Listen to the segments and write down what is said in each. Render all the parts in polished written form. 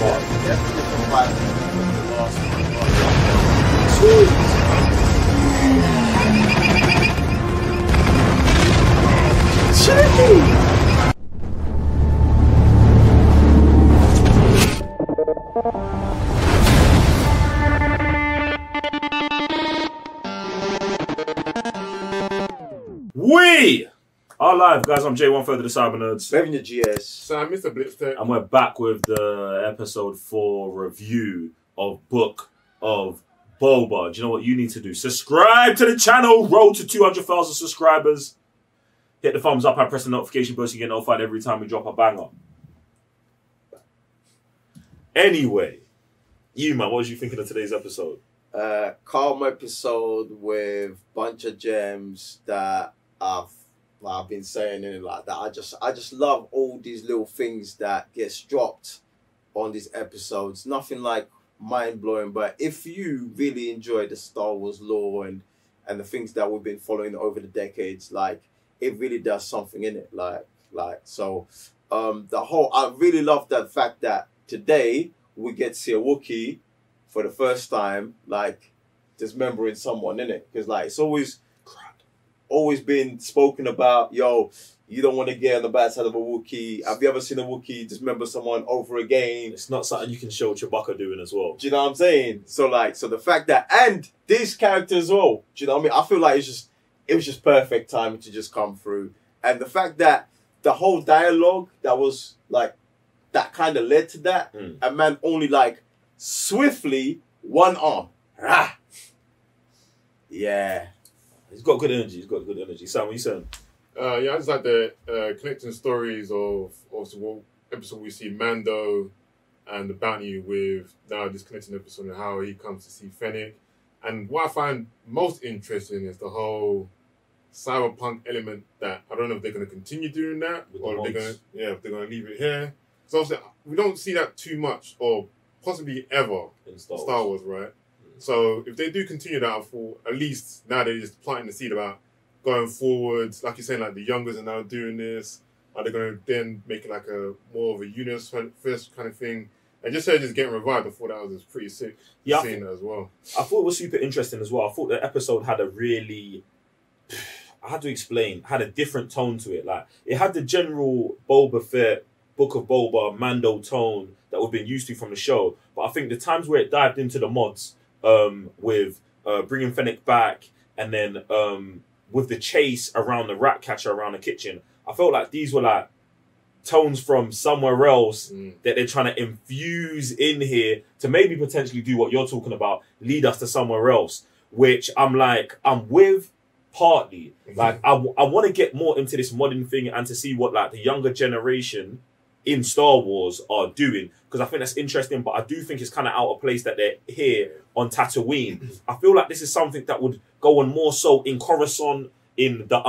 part. Definitely five. We are live, guys. I'm J1 Further the Cyber Nerds. Revenue GS. So I'm Mr. Blipster. And we're back with the episode 4 review of Book of Boba. Do you know what you need to do? Subscribe to the channel. Road to 200,000 subscribers. Hit the thumbs up and press the notification bell so you get notified every time we drop a banger. Anyway, you man, what was you thinking of today's episode? Calm episode with bunch of gems that I've been saying in it like that. I just love all these little things that gets dropped on these episodes. Nothing like mind blowing, but if you really enjoy the Star Wars lore and the things that we've been following over the decades, like it really does something in it. So I really love the fact that today we get to see a Wookiee for the first time, like dismembering someone in it, because like it's always been spoken about. Yo, you don't want to get on the bad side of a Wookiee. Have you ever seen a Wookiee dismember someone over again? It's not something you can show Chewbacca doing as well. Do you know what I'm saying? So the fact that, and this character as well, do you know what I mean? I feel like it was just perfect timing to just come through, and the fact that the whole dialogue that was like that kind of led to that, a man only like swiftly one arm. Rah! Yeah. He's got good energy. Sam, what are you saying? I just like the connecting stories of what episode we see Mando and the bounty with now this connecting episode and how he comes to see Fennec. And what I find most interesting is the whole cyberpunk element that I don't know if they're going to continue doing that or if they're going to leave it here. So obviously we don't see that too much or possibly ever in Star Wars, right? So if they do continue that, I thought at least now they're just planting the seed about going forwards. Like you're saying, like the youngers are now doing this. Are they going to then make it like a more of a universe first kind of thing? And just getting revived. I thought that was pretty sick. Seeing that as well. I thought it was super interesting as well. I thought the episode had a really, I had to explain, had a different tone to it. Like it had the general Boba Fett, Book of Boba, Mando tone that we've been used to from the show. But I think the times where it dived into the mods, with bringing Fennec back and then with the chase around the rat catcher around the kitchen, I felt like these were like tones from somewhere else that they're trying to infuse in here to maybe potentially do what you're talking about, lead us to somewhere else, which I'm with partly. Like I want to get more into this modding thing and to see what like the younger generation in Star Wars are doing, because I think that's interesting, but I do think it's kind of out of place that they're here on Tatooine. I feel like this is something that would go on more so in Coruscant, in the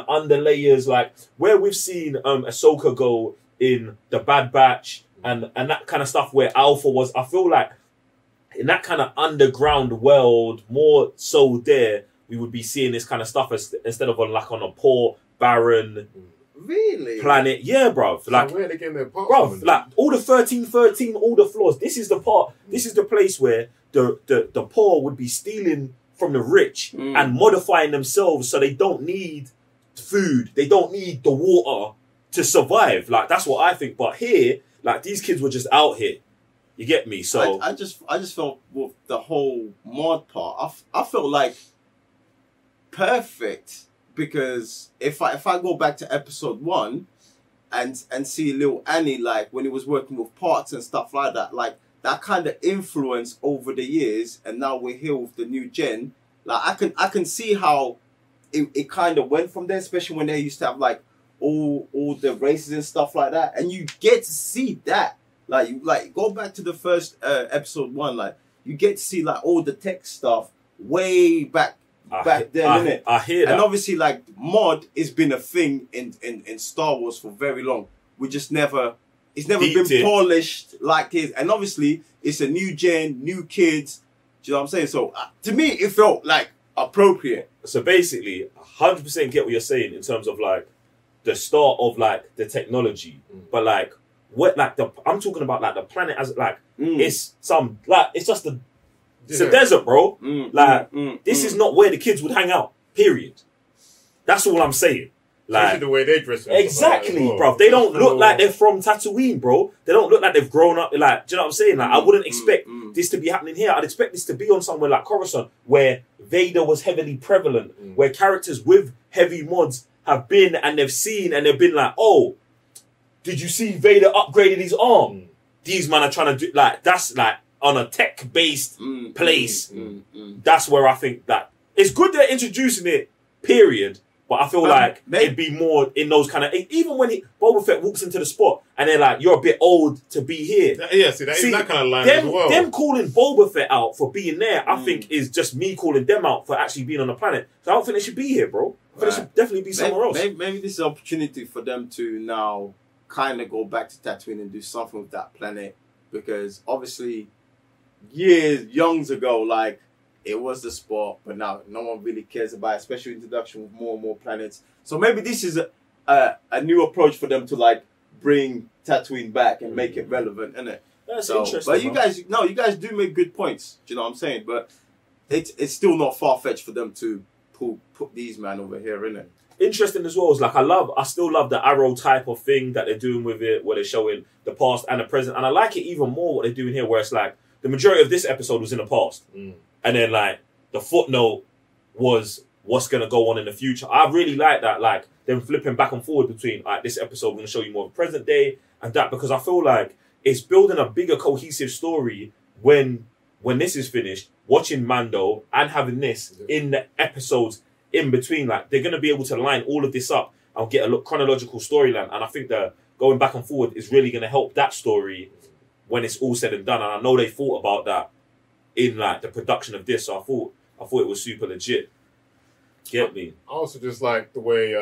underlayers, like where we've seen Ahsoka go in the Bad Batch and that kind of stuff where Alpha was. I feel like in that kind of underground world, more so there, we would be seeing this kind of stuff instead of on a poor, barren planet. Yeah, bruv. Like, so where they getting their parts bruv, like all the 1313, all the floors. This is the part. This is the place where the poor would be stealing from the rich and modifying themselves so they don't need food. They don't need the water to survive. Like that's what I think. But here, like these kids were just out here. You get me? So I just felt with the whole mod part, I felt like perfect. Because if I go back to episode 1 and see little Annie, like when he was working with parts and stuff like that kind of influence over the years, and now we're here with the new gen, like I can see how it kind of went from there, especially when they used to have like all the races and stuff like that, and you get to see that. Like go back to the first episode 1, like you get to see like all the tech stuff way back then, innit? I hear that. And obviously, like, mod has been a thing in Star Wars for very long. It's never been polished like this. And obviously, it's a new gen, new kids. Do you know what I'm saying? So, to me, it felt, like, appropriate. So, basically, 100% get what you're saying in terms of, like, the start of, like, the technology. But, like, what like I'm talking about like the planet as like Mm. it's some like it's just it's a Yeah. desert, bro. Like this mm. is not where the kids would hang out. Period. That's all I'm saying. Especially Like the way they dress. and stuff like that exactly, as well. bro. They don't look So- like they're from Tatooine, bro. They don't look like they've grown up. Like, do you know what I'm saying? Like, I wouldn't expect this to be happening here. I'd expect this to be on somewhere like Coruscant, where Vader was heavily prevalent, where characters with heavy mods have been and they've seen and they've been like, oh, did you see Vader upgraded his arm? These men are trying to do like that's like on a tech-based place. That's where I think that it's good they're introducing it. Period. But I feel like it'd be more in those kind of... Even when Boba Fett walks into the spot and they're like, you're a bit old to be here. Yeah, see, that kind of line as well. Them calling Boba Fett out for being there, I think, is just me calling them out for actually being on the planet. So I don't think they should be here, bro. I think they should definitely be somewhere else. Maybe this is an opportunity for them to now kind of go back to Tatooine and do something with that planet. Because obviously, youngs ago, like, it was the spot, but now no one really cares about it, especially introduction with more and more planets. So maybe this is a new approach for them to like bring Tatooine back and make it relevant, innit? That's interesting. But you guys do make good points. Do you know what I'm saying? But it's still not far fetched for them to put these man over here, innit? Interesting as well is like I still love the Arrow type of thing that they're doing with it, where they're showing the past and the present, and I like it even more what they're doing here, where it's like the majority of this episode was in the past. And then, like, the footnote was what's going to go on in the future. I really like that, like, them flipping back and forward between, like, this episode, we're going to show you more of present day and that, because I feel like it's building a bigger cohesive story when this is finished, watching Mando and having this in the episodes in between. Like, they're going to be able to line all of this up and get a chronological storyline. And I think that going back and forward is really going to help that story when it's all said and done. And I know they thought about that in like the production of this, so I thought it was super legit. Get me? I also just like the way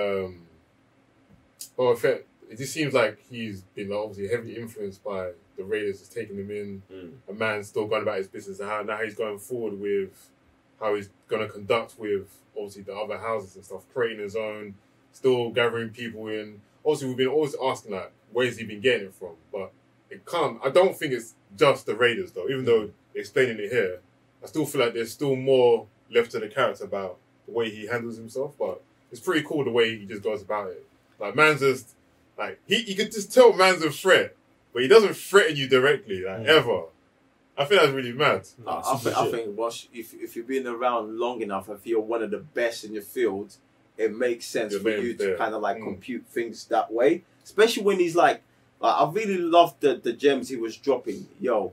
Boba Fett. It just seems like he's been like, obviously heavily influenced by the Raiders, just taking him in. A man still going about his business, and how now he's going forward with how he's going to conduct with obviously the other houses and stuff, creating his own, still gathering people in. Also, we've been always asking like, where's he been getting it from? But it can't. I don't think it's just the Raiders though, even though explaining it here, I still feel like there's still more left to the character about the way he handles himself, but it's pretty cool the way he just goes about it. Like, man's just, like, you could just tell man's a threat, but he doesn't threaten you directly, like, ever. I think that's really mad. I think Wash, if you've been around long enough, if you're one of the best in your field, it makes sense for you to kind of, like, compute things that way. Especially when he's, like I really loved the gems he was dropping. Yo,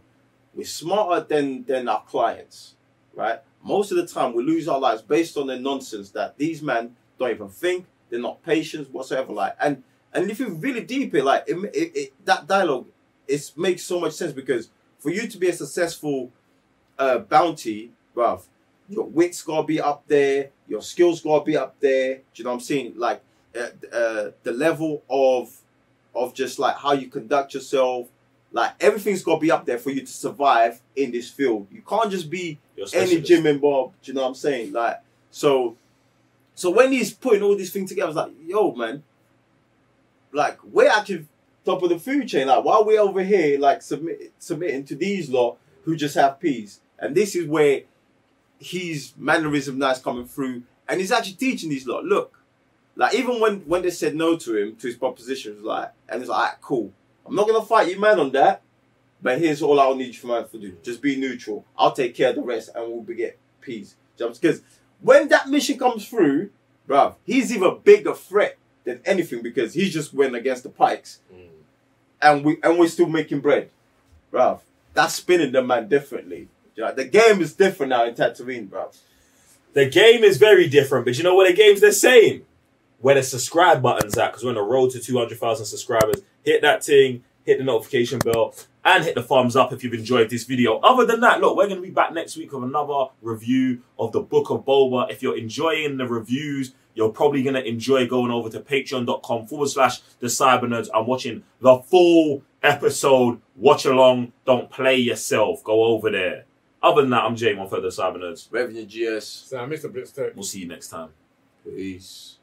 we're smarter than our clients, right? Most of the time, we lose our lives based on the nonsense that these men don't even think. They're not patient whatsoever. Like, and if you really deep it, like that dialogue, it makes so much sense because for you to be a successful bounty, bruv, your wit's gotta be up there, your skills gotta be up there. Do you know what I'm saying? Like the level of just like how you conduct yourself. Like, everything's got to be up there for you to survive in this field. You can't just be any Jim and Bob. Do you know what I'm saying? Like, so when he's putting all these things together, I was like, yo, man, like, we're actually top of the food chain. Like, why are we over here, like, submitting to these lot who just have peas? And this is where his mannerism now is coming through. And he's actually teaching these lot, look, like, even when they said no to him, to his propositions, like, and he's like, all right, cool. I'm not going to fight you, man, on that. But here's all I'll need you, man, to do. Just be neutral. I'll take care of the rest and we'll get peace. Because when that mission comes through, bruv, he's even a bigger threat than anything because he just went against the Pikes. And we're still making bread. Bruv, that's spinning the man differently. You know, the game is different now in Tatooine, bruv. The game is very different, but you know what? The game's the same. Where the subscribe button's at, because we're on the road to 200,000 subscribers. Hit that thing, hit the notification bell, and hit the thumbs up if you've enjoyed this video. Other than that, look, we're going to be back next week with another review of the Book of Boba. If you're enjoying the reviews, you're probably going to enjoy going over to patreon.com/thecybernerds and watching the full episode. Watch along, don't play yourself. Go over there. Other than that, I'm Jay, one for the Cybernerds. Revenue GS. So, Mr. Blitztech. We'll see you next time. Peace.